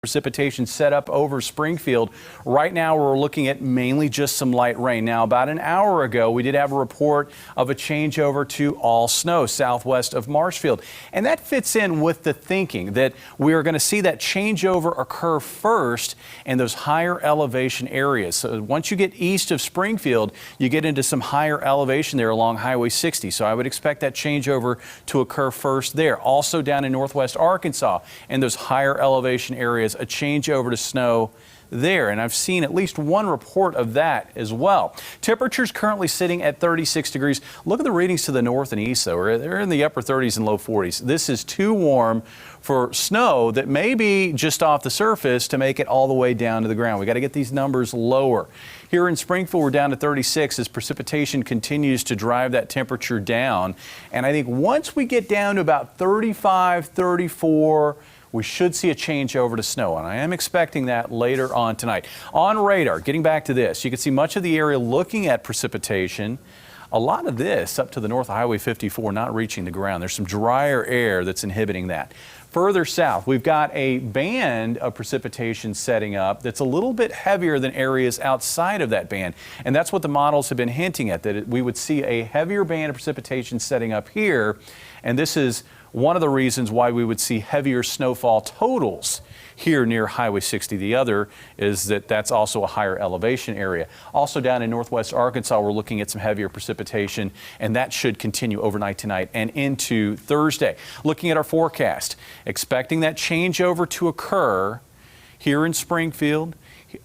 Precipitation set up over Springfield. Right now we're looking at mainly just some light rain. Now about an hour ago we did have a report of a changeover to all snow southwest of Marshfield, and that fits in with the thinking that we are going to see that changeover occur first in those higher elevation areas. So once you get east of Springfield, you get into some higher elevation there along Highway 60. So I would expect that changeover to occur first there. Also down in northwest Arkansas and those higher elevation areas, a changeover to snow there, and I've seen at least one report of that as well. Temperatures currently sitting at 36 degrees. Look at the readings to the north and east, though. They're in the upper 30s and low 40s. This is too warm for snow that may be just off the surface to make it all the way down to the ground. We got to get these numbers lower. Here in Springfield, we're down to 36 as precipitation continues to drive that temperature down. And I think once we get down to about 35, 34, we should see a change over to snow, and I am expecting that later on tonight. On radar, getting back to this, you can see much of the area looking at precipitation. A lot of this up to the north of Highway 54 not reaching the ground. There's some drier air that's inhibiting that. Further south, we've got a band of precipitation setting up that's a little bit heavier than areas outside of that band. And that's what the models have been hinting at, that we would see a heavier band of precipitation setting up here. And this is one of the reasons why we would see heavier snowfall totals here near Highway 60. The other is that that's also a higher elevation area. Also down in northwest Arkansas, we're looking at some heavier precipitation, and that should continue overnight tonight and into Thursday. Looking at our forecast, expecting that changeover to occur here in Springfield,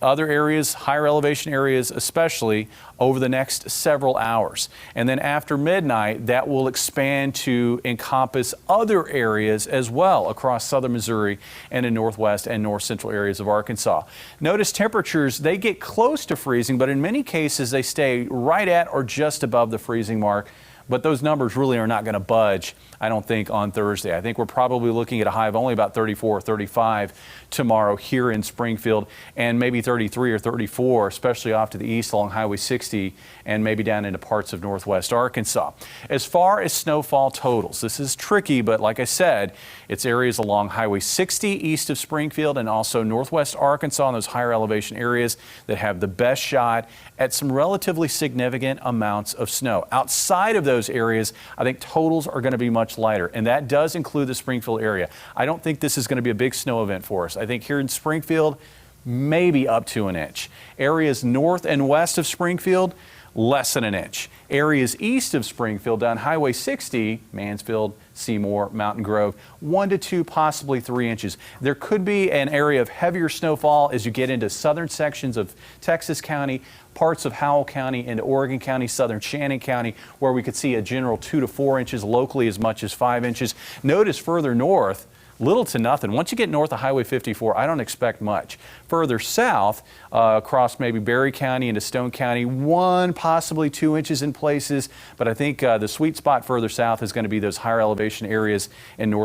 other areas, higher elevation areas especially, over the next several hours. And then after midnight, that will expand to encompass other areas as well across southern Missouri and in northwest and north central areas of Arkansas. Notice temperatures, they get close to freezing, but in many cases they stay right at or just above the freezing mark. But those numbers really are not going to budge, I don't think, on Thursday. I think we're probably looking at a high of only about 34 or 35 tomorrow here in Springfield, and maybe 33 or 34, especially off to the east along Highway 60 and maybe down into parts of northwest Arkansas. As far as snowfall totals, this is tricky, but like I said, it's areas along Highway 60 east of Springfield and also northwest Arkansas and those higher elevation areas that have the best shot at some relatively significant amounts of snow. Outside of those areas, I think totals are going to be much lighter, and that does include the Springfield area. I don't think this is going to be a big snow event for us. I think here in Springfield, maybe up to an inch. Areas north and west of Springfield, less than an inch. Areas east of Springfield down Highway 60, Mansfield, Seymour, Mountain Grove, 1 to 2, possibly 3 inches. There could be an area of heavier snowfall as you get into southern sections of Texas County, parts of Howell County into Oregon County, southern Shannon County, where we could see a general 2 to 4 inches, locally as much as 5 inches. Notice further north, little to nothing. Once you get north of Highway 54, I don't expect much. Further south, across maybe Berry County into Stone County, 1, possibly 2 inches in places. But I think the sweet spot further south is going to be those higher elevation areas in north.